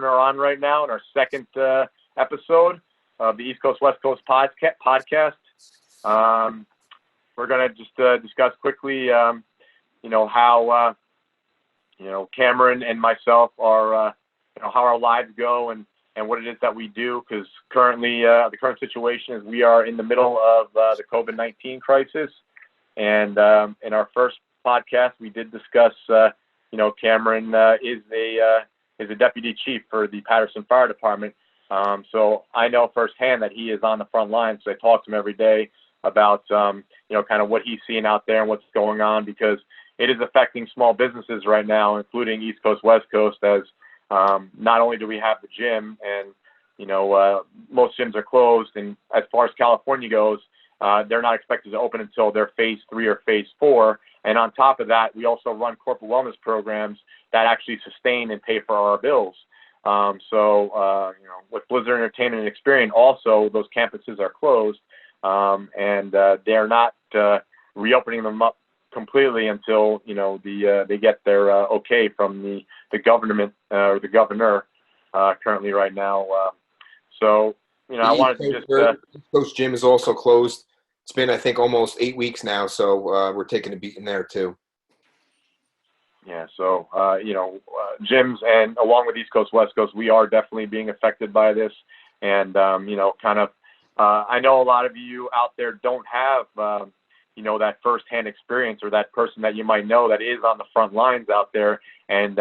Cameron are on right now in our second episode of the East Coast West Coast podcast. We're going to just discuss quickly, how Cameron and myself are, how our lives go and what it is that we do. Because currently, the current situation is we are in the middle of the COVID-19 crisis. And in our first podcast, we did discuss, Cameron is a deputy chief for the Patterson Fire Department. So I know firsthand that he is on the front lines. So I talk to him every day about, kind of what he's seeing out there and what's going on, because it is affecting small businesses right now, including East Coast, West Coast, as not only do we have the gym and, most gyms are closed. And as far as California goes, they're not expected to open until their phase 3 or phase 4. And on top of that, we also run corporate wellness programs that actually sustain and pay for our bills. With Blizzard Entertainment and Experience, also those campuses are closed, and they're not reopening them up completely until they get their okay from the government or the governor currently right now. I wanted to just East Coast Gym is also closed. It's been, I think, almost 8 weeks now, so we're taking a beating there too. Yeah, so, gyms and along with East Coast, West Coast, we are definitely being affected by this. And, I know a lot of you out there don't have, that firsthand experience, or that person that you might know that is on the front lines out there and,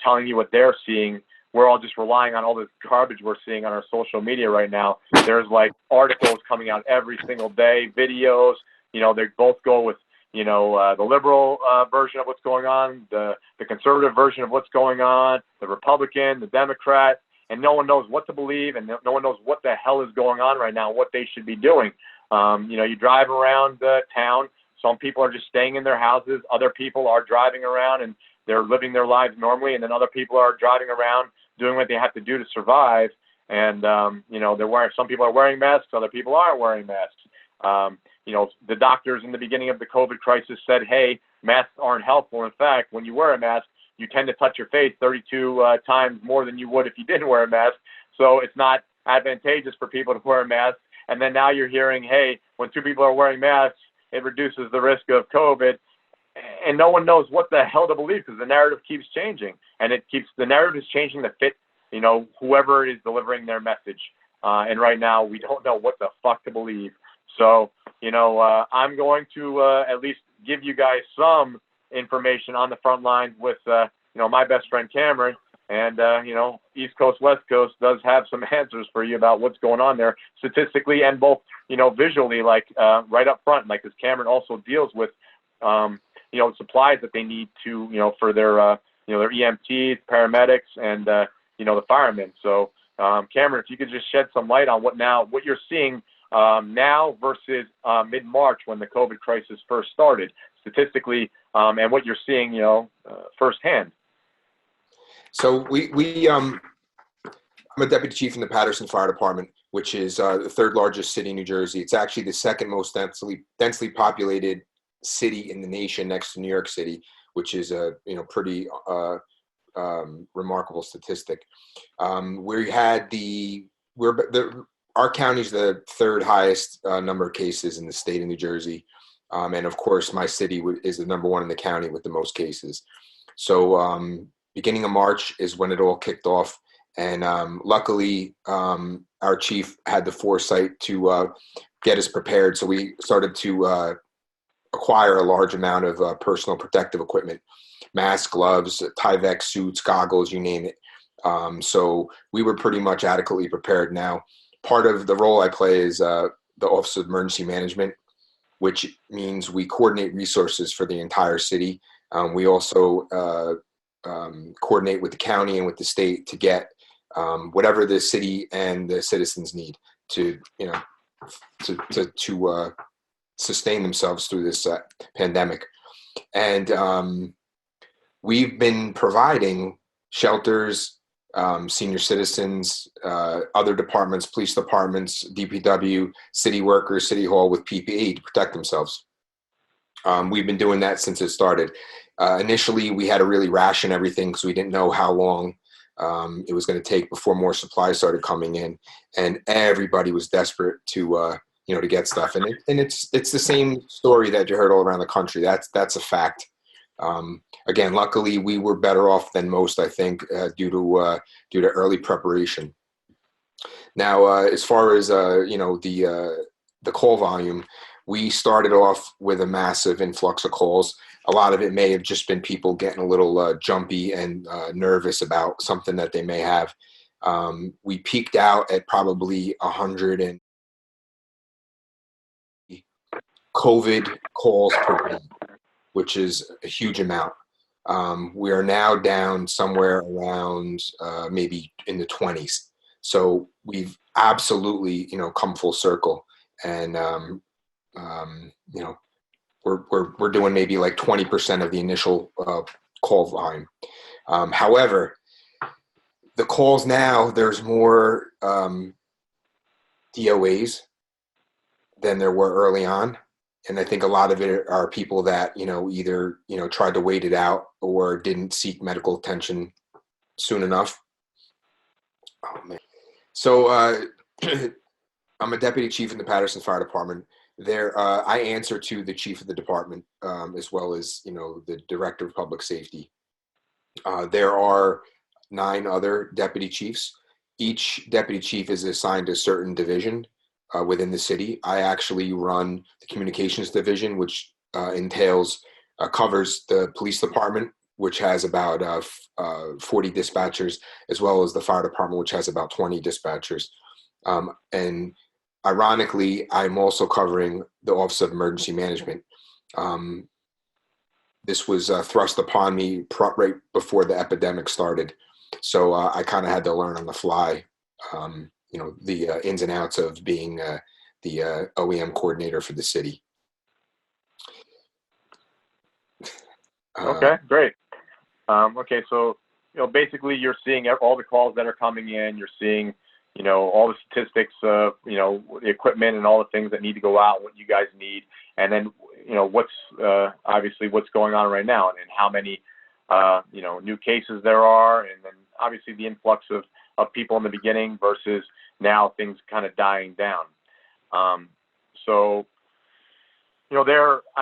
telling you what they're seeing. We're all just relying on all this garbage we're seeing on our social media right now. There's like articles coming out every single day, videos, they both go with, the liberal version of what's going on, the conservative version of what's going on, the Republican, the Democrat, and no one knows what to believe, and no one knows what the hell is going on right now, what they should be doing. You drive around town, some people are just staying in their houses, other people are driving around and they're living their lives normally, and then other people are driving around doing what they have to do to survive. And, some people are wearing masks, other people aren't wearing masks. The doctors in the beginning of the COVID crisis said, hey, masks aren't helpful. In fact, when you wear a mask, you tend to touch your face 32 times more than you would if you didn't wear a mask. So it's not advantageous for people to wear a mask. And then now you're hearing, hey, when 2 people are wearing masks, it reduces the risk of COVID. And no one knows what the hell to believe, because the narrative keeps changing. And the narrative is changing to fit, whoever is delivering their message. And right now we don't know what the fuck to believe. So, I'm going to at least give you guys some information on the front lines with, my best friend Cameron. And, East Coast, West Coast does have some answers for you about what's going on there statistically and both, visually, like right up front, like, because Cameron also deals with, supplies that they need to, for their, their EMTs, paramedics, and, the firemen. So, Cameron, if you could just shed some light on what you're seeing now versus mid-March when the COVID crisis first started, statistically, and what you're seeing, firsthand. So I'm a deputy chief in the Patterson Fire Department, which is the 3rd largest city in New Jersey. It's actually the 2nd most densely populated city in the nation, next to New York City, which is a pretty remarkable statistic. Our county's the 3rd highest number of cases in the state of New Jersey. And of course, my city is the number 1 in the county with the most cases. So beginning of March is when it all kicked off. And luckily, our chief had the foresight to get us prepared. So we started to acquire a large amount of personal protective equipment, masks, gloves, Tyvek suits, goggles, you name it. So we were pretty much adequately prepared. Now, part of the role I play is the Office of Emergency Management, which means we coordinate resources for the entire city. We also coordinate with the county and with the state to get whatever the city and the citizens need to sustain themselves through this pandemic. And we've been providing shelters, senior citizens, other departments, police departments, DPW, city workers, city hall with PPE to protect themselves. We've been doing that since it started. Initially, we had to really ration everything because we didn't know how long it was going to take before more supplies started coming in, and everybody was desperate to to get stuff. And it's the same story that you heard all around the country. That's a fact. Again, luckily we were better off than most, I think, due to early preparation. Now, as far as the call volume, we started off with a massive influx of calls. A lot of it may have just been people getting a little jumpy and nervous about something that they may have. We peaked out at probably 100 and COVID calls per day, which is a huge amount. We are now down somewhere around maybe in the 20s. So we've absolutely, come full circle, and we're doing maybe like 20% of the initial call volume. However, the calls now, there's more DOAs than there were early on. And I think a lot of it are people that, either, tried to wait it out or didn't seek medical attention soon enough. Oh, man. So I'm a deputy chief in the Patterson Fire Department. There, I answer to the chief of the department, as well as, the director of public safety. There are 9 other deputy chiefs. Each deputy chief is assigned a certain division within the city. I actually run the communications division, which covers the police department, which has about 40 dispatchers, as well as the fire department, which has about 20 dispatchers. And ironically, I'm also covering the Office of Emergency Management. This was thrust upon me right before the epidemic started. So I kind of had to learn on the fly, the ins and outs of being the OEM coordinator for the city. Okay, great. Okay, so, basically you're seeing all the calls that are coming in. You're seeing, all the statistics of, the equipment and all the things that need to go out, what you guys need. And then, what's obviously what's going on right now and how many, new cases there are. And then obviously the influx of people in the beginning versus now things kind of dying down. I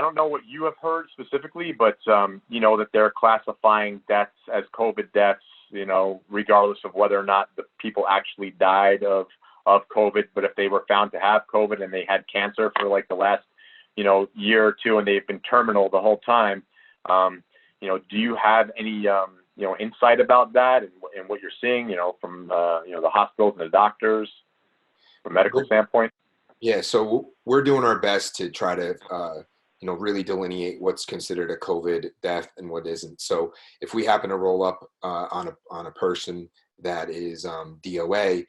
don't know what you have heard specifically, but, that they're classifying deaths as COVID deaths, regardless of whether or not the people actually died of COVID. But if they were found to have COVID and they had cancer for like the last, year or two, and they've been terminal the whole time, do you have any, insight about that and what you're seeing, from, the hospitals and the doctors from a medical standpoint? Yeah, so we're doing our best to try to, really delineate what's considered a COVID death and what isn't. So if we happen to roll up on a person that is DOA,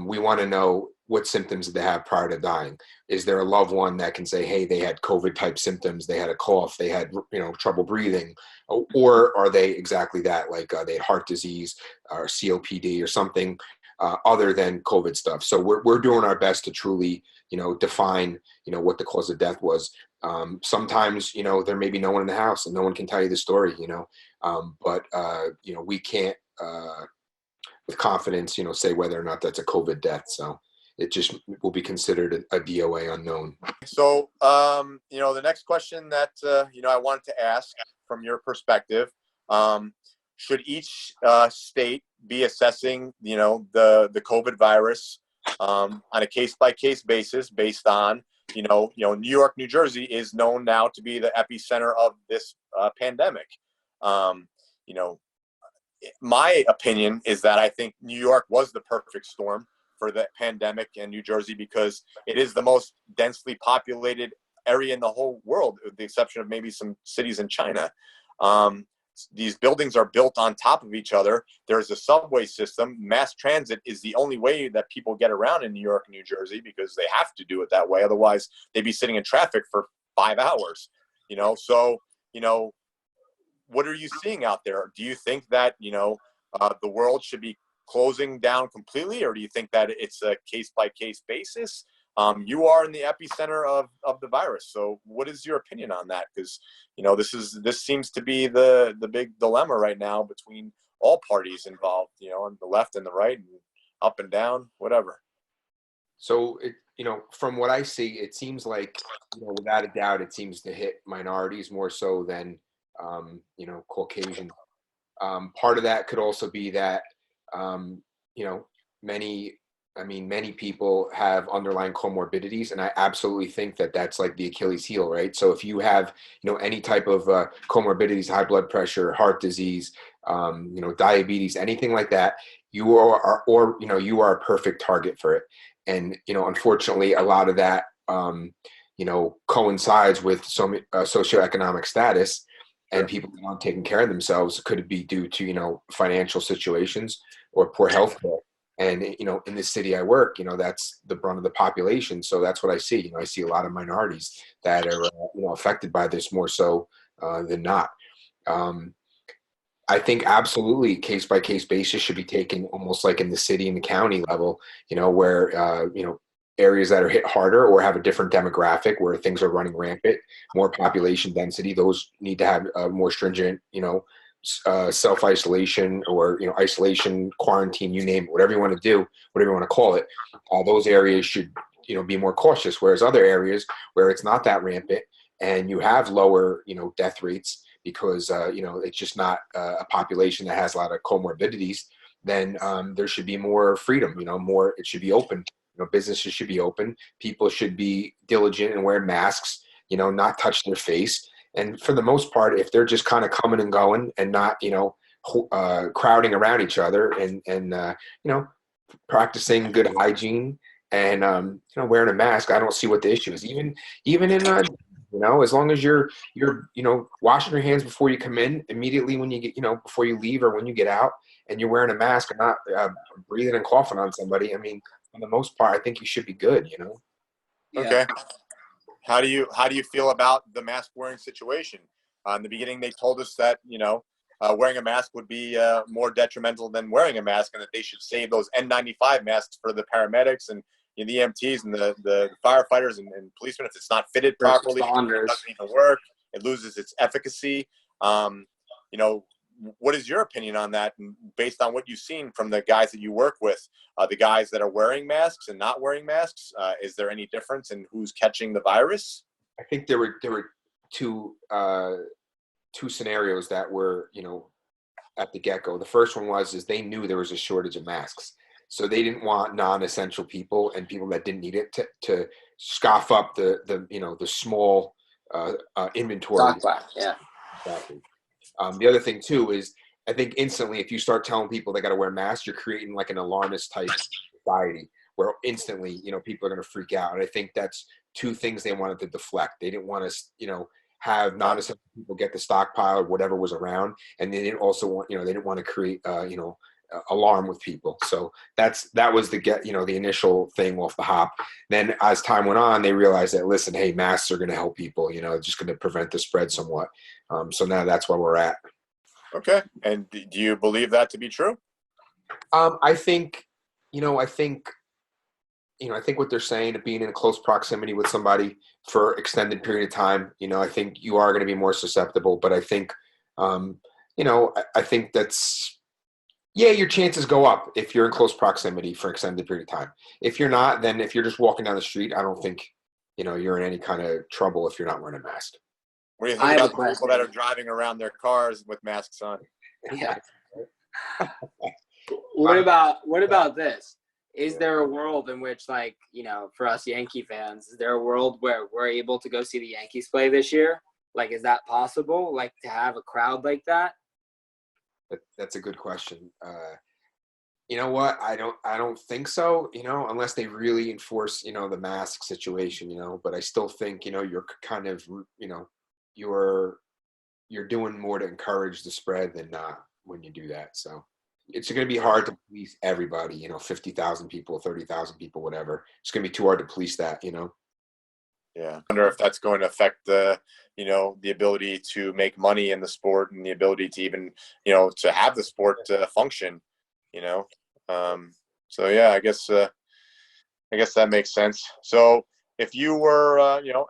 we want to know what symptoms did they have prior to dying. Is there a loved one that can say, hey, they had COVID type symptoms, they had a cough, they had trouble breathing, or are they exactly that, like they had heart disease or COPD or something other than COVID stuff? So we're doing our best to truly define what the cause of death was. Sometimes there may be no one in the house and no one can tell you the story, but we can't with confidence say whether or not that's a COVID death. So it just will be considered a DOA unknown. So the next question that I wanted to ask from your perspective, should each state be assessing the COVID virus on a case-by-case basis based on New York, New Jersey is known now to be the epicenter of this pandemic. My opinion is that I think New York was the perfect storm for the pandemic, and New Jersey, because it is the most densely populated area in the whole world, with the exception of maybe some cities in China. These buildings are built on top of each other. There's a subway system. Mass transit is the only way that people get around in New York and New Jersey, because they have to do it that way. Otherwise, they'd be sitting in traffic for 5 hours. So, what are you seeing out there? Do you think that, the world should be closing down completely, or do you think that it's a case-by-case basis? You are in the epicenter of the virus. So what is your opinion on that? Because, this seems to be the big dilemma right now between all parties involved, on the left and the right and up and down, whatever. So, from what I see, it seems like, without a doubt, it seems to hit minorities more so than, Caucasian. Part of that could also be that, you know, many people have underlying comorbidities, and I absolutely think that that's like the Achilles heel, right? So if you have, any type of comorbidities, high blood pressure, heart disease, diabetes, anything like that, you are a perfect target for it. And, unfortunately, a lot of that, coincides with some socioeconomic status, and people who aren't taking care of themselves. Could be due to, financial situations or poor health care. And, in the city I work, that's the brunt of the population. So that's what I see. I see a lot of minorities that are, affected by this more so than not. I think absolutely case by case basis should be taken almost like in the city and the county level, where, areas that are hit harder or have a different demographic where things are running rampant, more population density, those need to have more stringent, self-isolation or, isolation, quarantine, you name it, whatever you want to do, whatever you want to call it. Those areas should, be more cautious, whereas other areas where it's not that rampant and you have lower, death rates because, it's just not a population that has a lot of comorbidities, then there should be more freedom, it should be open. Businesses should be open. People should be diligent and wear masks, not touch their face. And for the most part, if they're just kind of coming and going and not, crowding around each other and practicing good hygiene and, wearing a mask, I don't see what the issue is. Even in, as long as you're, washing your hands before you come in, immediately when you get, before you leave or when you get out, and you're wearing a mask and not breathing and coughing on somebody. I mean, for the most part, I think you should be good, Yeah. Okay. How do you feel about the mask wearing situation? In the beginning, they told us that, wearing a mask would be more detrimental than wearing a mask, and that they should save those N95 masks for the paramedics and the EMTs and the firefighters and policemen. If it's not fitted properly, it doesn't even work. It loses its efficacy. What is your opinion on that? And based on what you've seen from the guys that you work with, the guys that are wearing masks and not wearing masks, is there any difference in who's catching the virus? I think there were two scenarios that were, at the get-go. The first one is they knew there was a shortage of masks. So they didn't want non-essential people and people that didn't need it to scoff up the small inventory. Yeah. Exactly. The other thing too is I think instantly if you start telling people they got to wear masks, you're creating like an alarmist type society where instantly, people are going to freak out. And I think that's two things they wanted to deflect. They didn't want to, have non-essential people get the stockpile or whatever was around. And they didn't also want, they didn't want to create, alarm with people. So that was the initial thing off the hop. Then as time went on, they realized that, listen, hey, masks are going to help people, just going to prevent the spread somewhat. So now that's where we're at. Okay. And do you believe that to be true? I think what they're saying, being in close proximity with somebody for extended period of time, I think you are going to be more susceptible, but I think, I think that's, your chances go up if you're in close proximity for extended period of time. If you're not, then if you're just walking down the street, I don't think, you're in any kind of trouble if you're not wearing a mask. What do you think about the people that are driving around their cars with masks on? Yeah. What about this? Is there a world in which, like, for us Yankee fans, is there a world where we're able to go see the Yankees play this year? Like, is that possible? Like, to have a crowd like that? That's a good question. You know what? I don't think so, unless they really enforce, the mask situation, but I still think, you're kind of, you're doing more to encourage the spread than not when you do that. So it's going to be hard to police everybody, 50,000 people, 30,000 people, whatever. It's going to be too hard to police that, Yeah. I wonder if that's going to affect the ability to make money in the sport and the ability to even, to have the sport function, So yeah, I guess that makes sense. So if you were,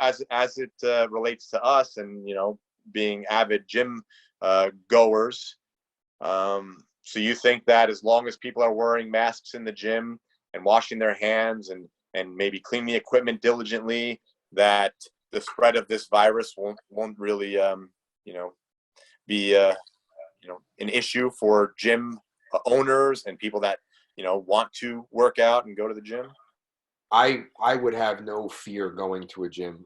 as it relates to us and, being avid gym goers, So you think that as long as people are wearing masks in the gym and washing their hands and maybe cleaning the equipment diligently, that the spread of this virus won't really be an issue for gym owners and people that want to work out and go to the gym? I would have no fear going to a gym,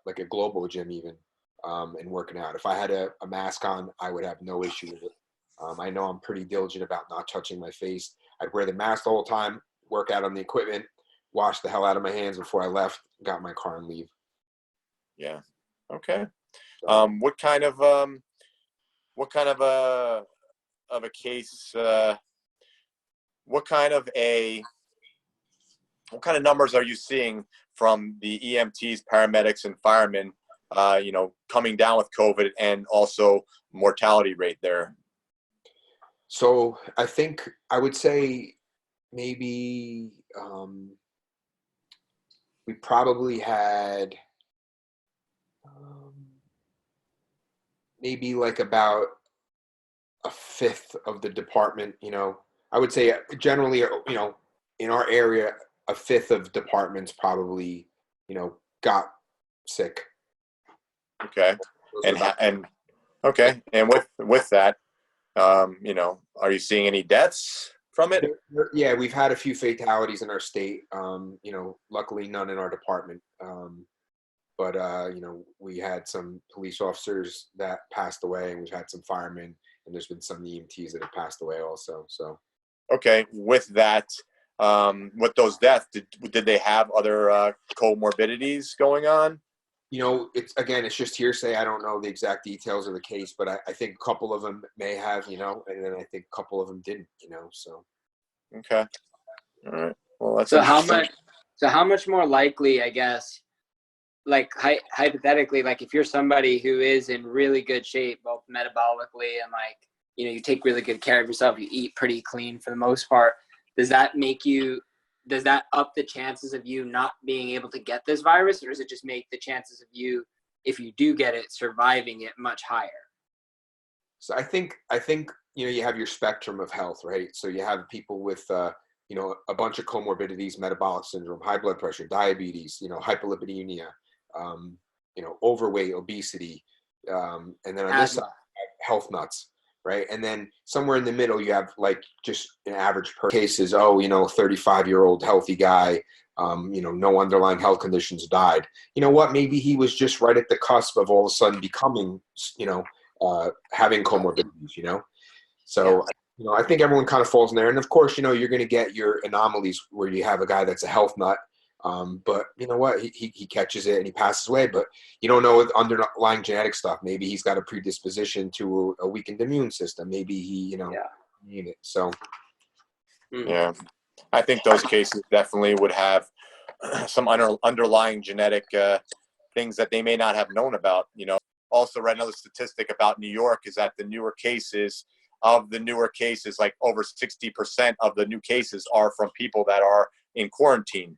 like a global gym even, and working out. If I had a mask on, I would have no issue with it. I know I'm pretty diligent about not touching my face. I'd wear the mask the whole time, work out on the equipment, wash the hell out of my hands before I left, got in my car and leave. Yeah. Okay. What kind of a case? What kind of numbers are you seeing from the EMTs, paramedics, and firemen? Coming down with COVID and also mortality rate there. So I think I would say maybe we probably had maybe like about a fifth of the department. I would say generally, in our area, a fifth of departments probably, got sick. Okay. And with that, are you seeing any deaths from it? Yeah, we've had a few fatalities in our state. Luckily none in our department. But we had some police officers that passed away, and we've had some firemen, and there's been some EMTs that have passed away also. So. Okay. With that, with those deaths, did they have other comorbidities going on? It's just hearsay. I don't know the exact details of the case, but I think a couple of them may have, and then I think a couple of them didn't, so. Okay. All right. Well, that's so how much more likely, I guess, like hypothetically, like if you're somebody who is in really good shape, both metabolically and like, you take really good care of yourself, you eat pretty clean for the most part, does that up the chances of you not being able to get this virus, or does it just make the chances of you, if you do get it, surviving it much higher? So I think you have your spectrum of health, right? So you have people with a bunch of comorbidities, metabolic syndrome, high blood pressure, diabetes, hyperlipidemia, overweight, obesity, and then on this side, health nuts. Right. And then somewhere in the middle, you have like just an average per cases. 35-year-old healthy guy, no underlying health conditions, died. You know what? Maybe he was just right at the cusp of all of a sudden becoming, having comorbidities, So, I think everyone kind of falls in there. And of course, you're going to get your anomalies where you have a guy that's a health nut. But you know what? He catches it and he passes away. But you don't know with underlying genetic stuff. Maybe he's got a predisposition to a weakened immune system. Maybe he, need it. So, yeah, I think those cases definitely would have some underlying genetic things that they may not have known about. Also read another statistic about New York is that the newer cases, like over 60% of the new cases are from people that are in quarantine.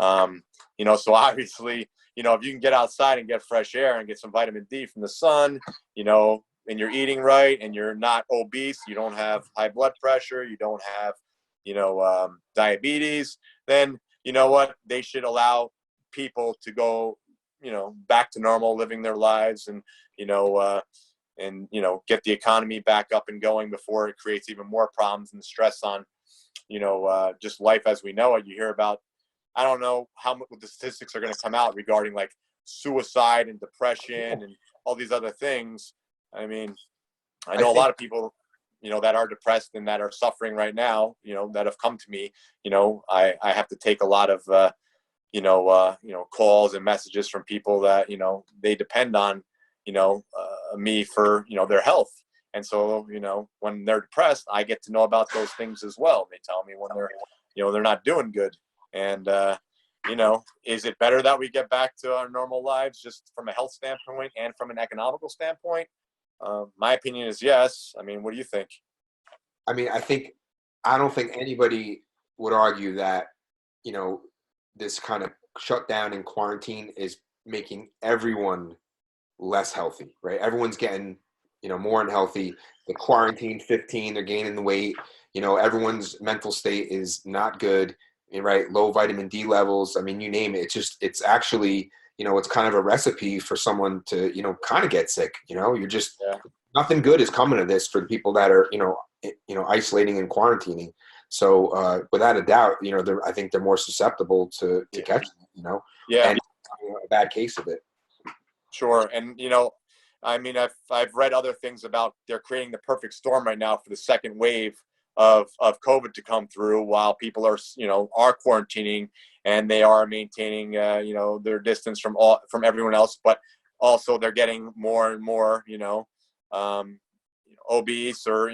So obviously, if you can get outside and get fresh air and get some vitamin D from the sun, and you're eating right and you're not obese, you don't have high blood pressure, you don't have, diabetes, then you know what? They should allow people to go, back to normal, living their lives and get the economy back up and going before it creates even more problems and stress on, just life as we know it. You hear about, I don't know what the statistics are going to come out regarding like suicide and depression and all these other things. I mean, I know a lot of people, that are depressed and that are suffering right now, that have come to me. I have to take a lot of, calls and messages from people that, they depend on, me for, their health. And so, when they're depressed, I get to know about those things as well. They tell me when they're not doing good. And, is it better that we get back to our normal lives just from a health standpoint and from an economical standpoint? My opinion is yes. I mean, what do you think? I mean, I don't think anybody would argue that, this kind of shutdown and quarantine is making everyone less healthy, right? Everyone's getting more unhealthy. The quarantine 15, they're gaining the weight. Everyone's mental state is not good, right? Low vitamin D levels. I mean, you name it. It's actually, it's kind of a recipe for someone to, kind of get sick. You're just, nothing good is coming of this for the people that are, isolating and quarantining. So without a doubt, I think they're more susceptible to catching it, Yeah. and a bad case of it. Sure. And, I mean, I've read other things about they're creating the perfect storm right now for the second wave of COVID to come through while people are quarantining and they are maintaining, their distance from everyone else, but also they're getting more and more, obese, or,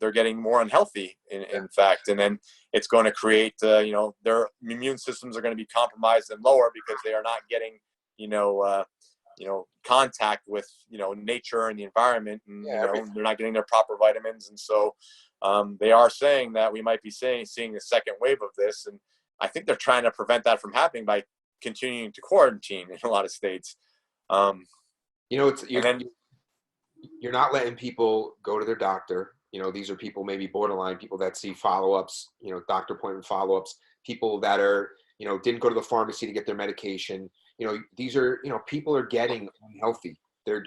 they're getting more unhealthy in fact. And then it's going to create, their immune systems are going to be compromised and lower because they are not getting, contact with, nature and the environment, and, they're not getting their proper vitamins. And so they are saying that we might be seeing a second wave of this. And I think they're trying to prevent that from happening by continuing to quarantine in a lot of states. You're not letting people go to their doctor. These are people, maybe borderline people, that see follow-ups, doctor appointment follow-ups, people that are, didn't go to the pharmacy to get their medication. These are, people are getting unhealthy. They're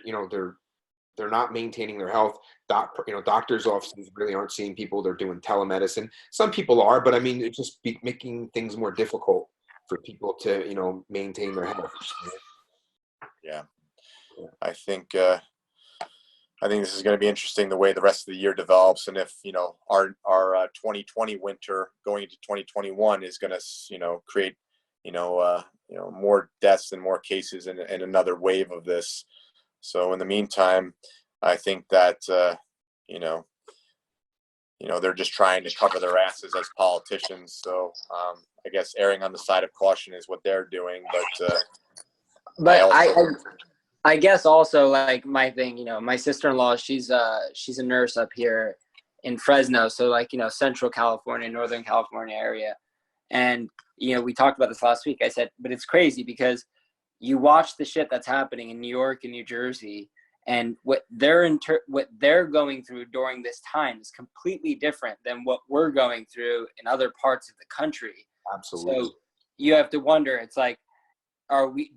not maintaining their health. Doctors' offices really aren't seeing people. They're doing telemedicine. Some people are, but I mean, it's just making things more difficult for people to, maintain their health. Yeah. I think this is going to be interesting, the way the rest of the year develops, and if our 2020 winter going into 2021 is going to create more deaths and more cases and another wave of this. So in the meantime, I think that they're just trying to cover their asses as politicians. So I guess erring on the side of caution is what they're doing. But I guess also, like, my thing, my sister-in-law, she's a nurse up here in Fresno. So, like, Central California, Northern California area. And, we talked about this last week. I said, but it's crazy because you watch the shit that's happening in New York and New Jersey, and what they're going through during this time is completely different than what we're going through in other parts of the country. Absolutely. So you have to wonder, it's like,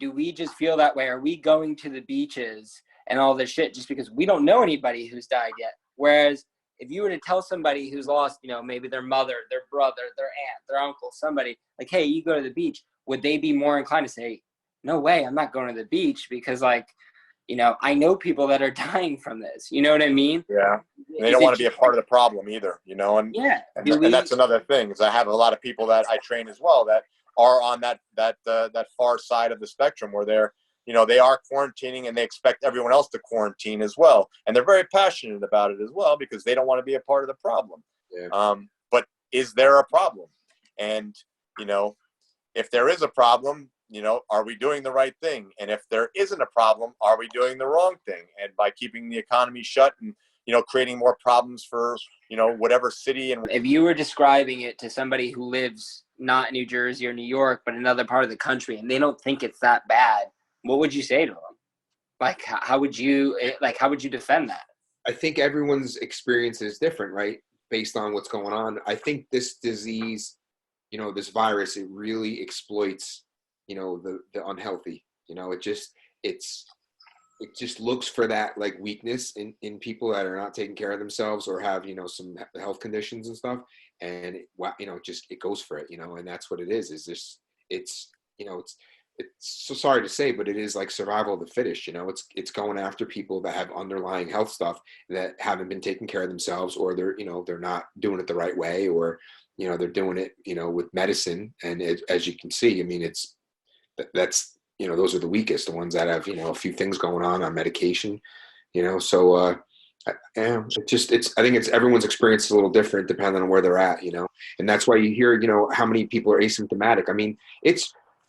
do we just feel that way? Are we going to the beaches and all this shit just because we don't know anybody who's died yet? Whereas if you were to tell somebody who's lost, maybe their mother, their brother, their aunt, their uncle, somebody, like, hey, you go to the beach, would they be more inclined to say, no way, I'm not going to the beach because, like, I know people that are dying from this. You know what I mean? Yeah. And they don't want to be a part of the problem either, and that's another thing, is I have a lot of people that I train as well that are on that far side of the spectrum where they're, they are quarantining and they expect everyone else to quarantine as well. And they're very passionate about it as well because they don't want to be a part of the problem. Yeah. But is there a problem? And, if there is a problem, are we doing the right thing? And if there isn't a problem, are we doing the wrong thing? And by keeping the economy shut and, creating more problems for, whatever city. And if you were describing it to somebody who lives not in New Jersey or New York, but another part of the country, and they don't think it's that bad, what would you say to them? Like, how would you defend that? I think everyone's experience is different, right? Based on what's going on. I think this disease, this virus, it really exploits, the unhealthy. It just looks for that, like, weakness in people that are not taking care of themselves or have, some health conditions and stuff. And it goes for it, and that's what it is it's so sorry to say, but it is like survival of the fittest. It's going after people that have underlying health stuff that haven't been taking care of themselves, or they're not doing it the right way, or, they're doing it, with medicine. And as you can see, I mean, that's those are the weakest, the ones that have, a few things going on medication, so, I think it's everyone's experience is a little different depending on where they're at, and that's why you hear, how many people are asymptomatic. I mean,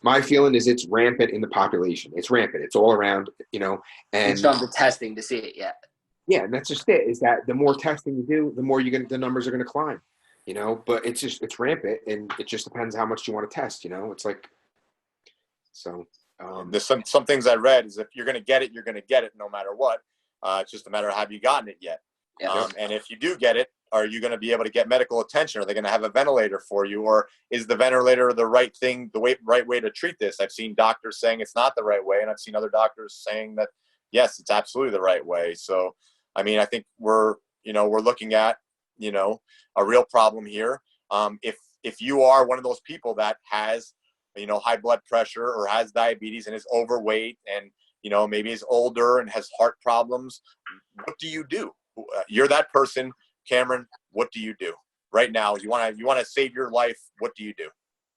my feeling is it's rampant in the population. It's rampant. It's all around, and it's done the testing to see it yet. Yeah. And that's just it, is that the more testing you do, the more the numbers are going to climb, but it's rampant, and it just depends how much you want to test, it's like, so. There's some things I read is if you're going to get it, you're going to get it no matter what. It's just a matter of have you gotten it yet? Yeah. And if you do get it, are you going to be able to get medical attention? Are they going to have a ventilator for you? Or is the ventilator the right thing, right way to treat this? I've seen doctors saying it's not the right way, and I've seen other doctors saying that, yes, it's absolutely the right way. So, I mean, I think we're looking at, a real problem here. If you are one of those people that has, high blood pressure or has diabetes and is overweight and, maybe is older and has heart problems, what do you do? You're that person, Cameron. What do you do right now? You want to save your life. What do you do?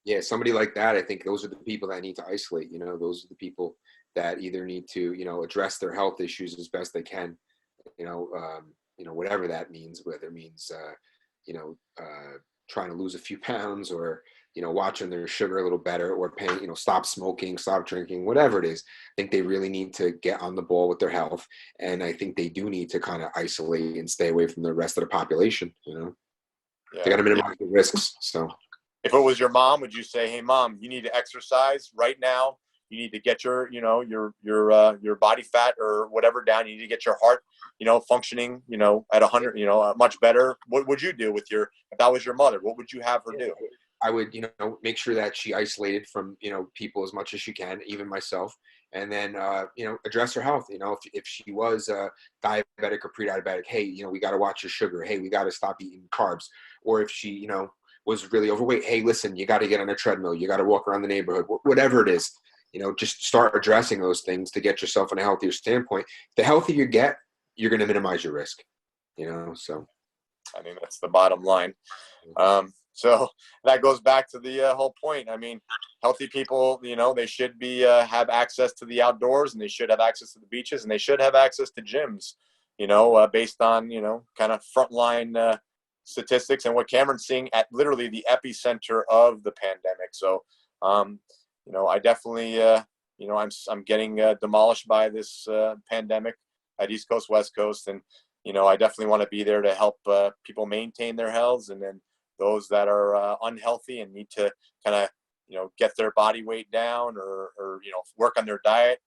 Yeah, somebody like that, I think those are the people that need to isolate. Those are the people that either need to, address their health issues as best they can, whatever that means, whether it means, trying to lose a few pounds or, watching their sugar a little better or paying, stop smoking, stop drinking, whatever it is. I think they really need to get on the ball with their health. And I think they do need to kind of isolate and stay away from the rest of the population, Yeah. They got to minimize the risks. So if it was your mom, would you say, hey, Mom, you need to exercise right now? You need to get your body fat or whatever down. You need to get your heart, functioning, at 100, much better. What would you do if that was your mother? What would you have her do? I would, make sure that she isolated from, people as much as she can, even myself. And then, address her health. If she was diabetic or pre-diabetic, hey, we got to watch your sugar. Hey, we got to stop eating carbs. Or if she, was really overweight, hey, listen, you got to get on a treadmill. You got to walk around the neighborhood, whatever it is. Just start addressing those things to get yourself in a healthier standpoint. The healthier you get, you're going to minimize your risk, so. I mean, that's the bottom line. So that goes back to the whole point. I mean, healthy people, they should be have access to the outdoors, and they should have access to the beaches, and they should have access to gyms, based on, kind of frontline statistics and what Cameron's seeing at literally the epicenter of the pandemic. So, I definitely, I'm getting demolished by this pandemic at East Coast, West Coast. And, I definitely want to be there to help people maintain their health. And then those that are unhealthy and need to kind of, get their body weight down or work on their diet.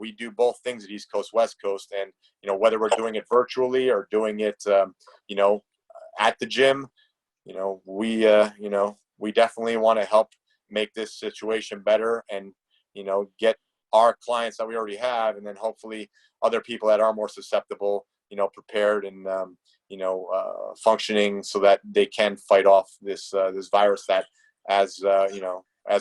We do both things at East Coast, West Coast. And, whether we're doing it virtually or doing it, at the gym, we definitely want to help make this situation better and, get our clients that we already have, and then hopefully other people that are more susceptible, prepared and, functioning so that they can fight off this virus that, as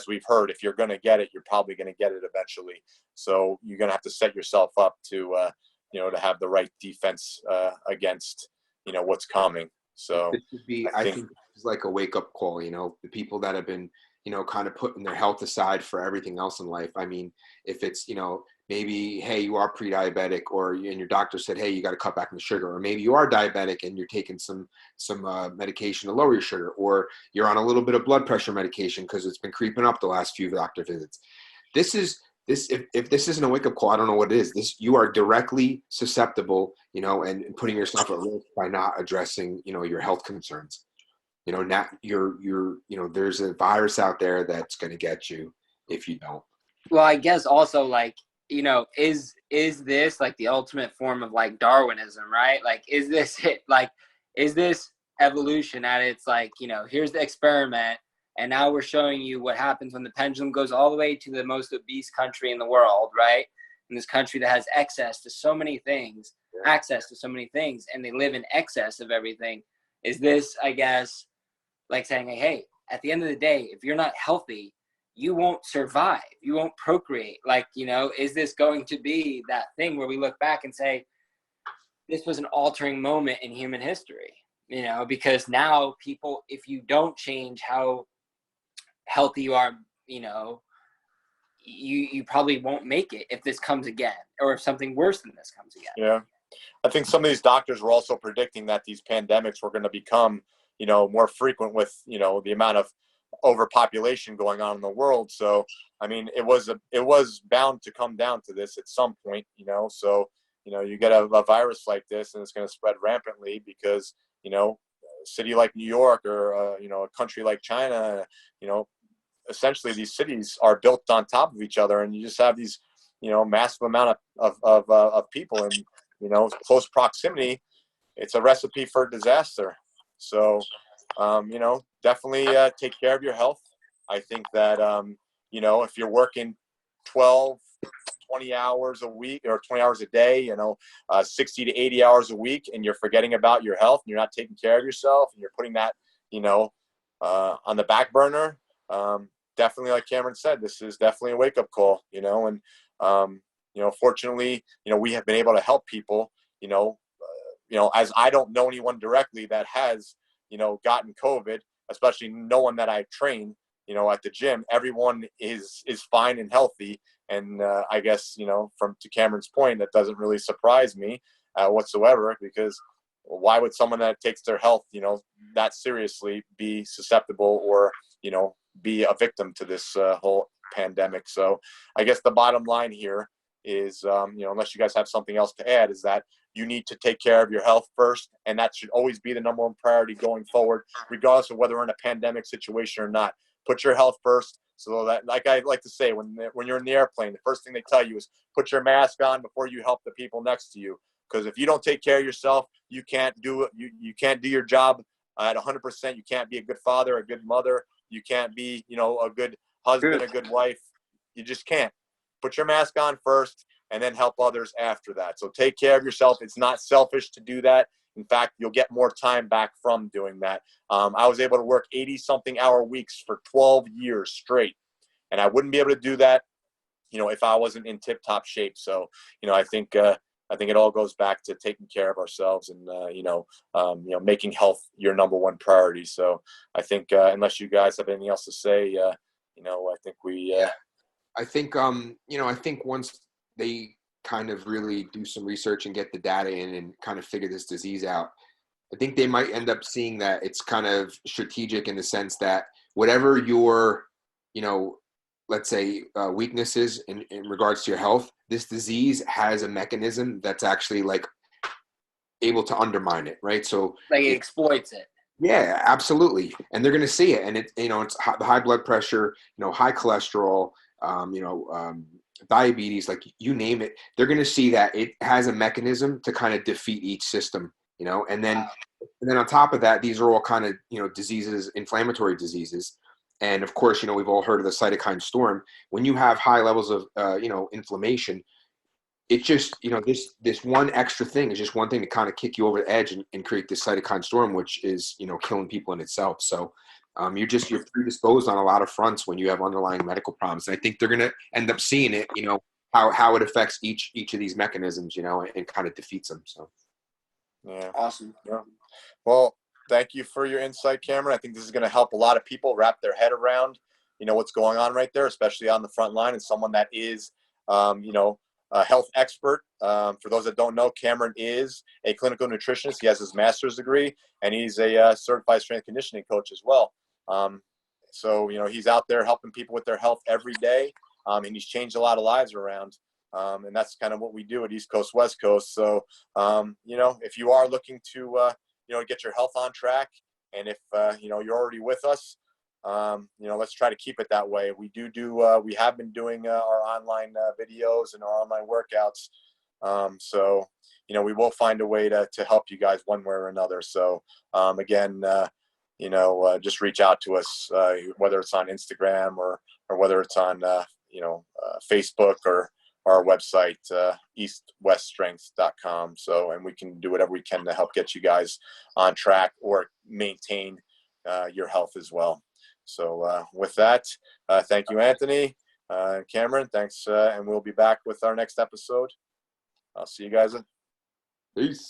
we've heard, if you're going to get it, you're probably going to get it eventually. So you're going to have to set yourself up to, to have the right defense against, what's coming. So this would be, I think it's like a wake up call, the people that have been, kind of putting their health aside for everything else in life. I mean, if it's, maybe, hey, you are pre-diabetic and your doctor said, hey, you got to cut back on the sugar, or maybe you are diabetic and you're taking some medication to lower your sugar, or you're on a little bit of blood pressure medication because it's been creeping up the last few doctor visits. If this isn't a wake-up call, I don't know what it is. You are directly susceptible, and putting yourself at risk by not addressing, your health concerns. Now there's a virus out there that's going to get you if you don't. Well, I guess also, like, is this like the ultimate form of like Darwinism, right? Like, is this it? Like, is this evolution at its like, here's the experiment, and now we're showing you what happens when the pendulum goes all the way to the most obese country in the world, right? In this country that has access to so many things, and they live in excess of everything. Is this, I guess, like saying, hey, at the end of the day, if you're not healthy, you won't survive. You won't procreate. Like, is this going to be that thing where we look back and say, this was an altering moment in human history? Because now people, if you don't change how healthy you are, you probably won't make it if this comes again, or if something worse than this comes again. Yeah. I think some of these doctors were also predicting that these pandemics were going to become, more frequent with, the amount of overpopulation going on in the world. So, I mean, it was bound to come down to this at some point, so, you get a virus like this and it's going to spread rampantly because, a city like New York or, a country like China, essentially these cities are built on top of each other, and you just have these, massive amount of people in, close proximity, it's a recipe for disaster. So, definitely take care of your health. I think that, if you're working 12, 20 hours a week or 20 hours a day, 60 to 80 hours a week, and you're forgetting about your health and you're not taking care of yourself and you're putting that, on the back burner, definitely, like Cameron said, this is definitely a wake-up call, and, fortunately, we have been able to help people, as I don't know anyone directly that has, gotten COVID, especially no one that I train, at the gym. Everyone is fine and healthy. And I guess, to Cameron's point, that doesn't really surprise me whatsoever, because why would someone that takes their health, that seriously be susceptible or, be a victim to this whole pandemic? So I guess the bottom line here is, unless you guys have something else to add, is that you need to take care of your health first. And that should always be the number one priority going forward, regardless of whether we're in a pandemic situation or not. Put your health first. So that, like I like to say, when you're in the airplane, the first thing they tell you is put your mask on before you help the people next to you. Because if you don't take care of yourself, you can't do it. You can't do your job at 100%. You can't be a good father, a good mother. You can't be, a good husband, a good wife. You just can't. Put your mask on first and then help others after that. So take care of yourself. It's not selfish to do that. In fact, you'll get more time back from doing that. I was able to work 80-something hour weeks for 12 years straight. And I wouldn't be able to do that, if I wasn't in tip-top shape. So, I think it all goes back to taking care of ourselves and, making health your number one priority. So I think unless you guys have anything else to say, I think we I think once they kind of really do some research and get the data in and kind of figure this disease out, I think they might end up seeing that it's kind of strategic in the sense that whatever your, let's say weaknesses in regards to your health, this disease has a mechanism that's actually like able to undermine it, right? So like it exploits it. Yeah, absolutely. And they're going to see it. And it's high blood pressure, high cholesterol, diabetes, like you name it. They're going to see that it has a mechanism to kind of defeat each system, and then on top of that, these are all kind of, diseases, inflammatory diseases. And of course, we've all heard of the cytokine storm. When you have high levels of, inflammation, it's just, this one extra thing is just one thing to kind of kick you over the edge and create this cytokine storm, which is, killing people in itself. So you're predisposed on a lot of fronts when you have underlying medical problems. And I think they're going to end up seeing it, how it affects each of these mechanisms, and kind of defeats them. So. Yeah. Awesome. Yeah. Well, thank you for your insight, Cameron. I think this is going to help a lot of people wrap their head around, what's going on right there, especially on the front line, and someone that is, a health expert. For those that don't know, Cameron is a clinical nutritionist. He has his master's degree, and he's a certified strength conditioning coach as well. So, he's out there helping people with their health every day, and he's changed a lot of lives around. And that's kind of what we do at East Coast, West Coast. So, if you are looking to, get your health on track, and if, you're already with us, let's try to keep it that way. We we have been doing our online videos and our online workouts. So, we will find a way to help you guys one way or another. So, again, just reach out to us, whether it's on Instagram or whether it's on, Facebook or our website, eastweststrength.com. So, and we can do whatever we can to help get you guys on track or maintain your health as well. So with that, thank you, Anthony and Cameron. Thanks. And we'll be back with our next episode. I'll see you guys then. Peace.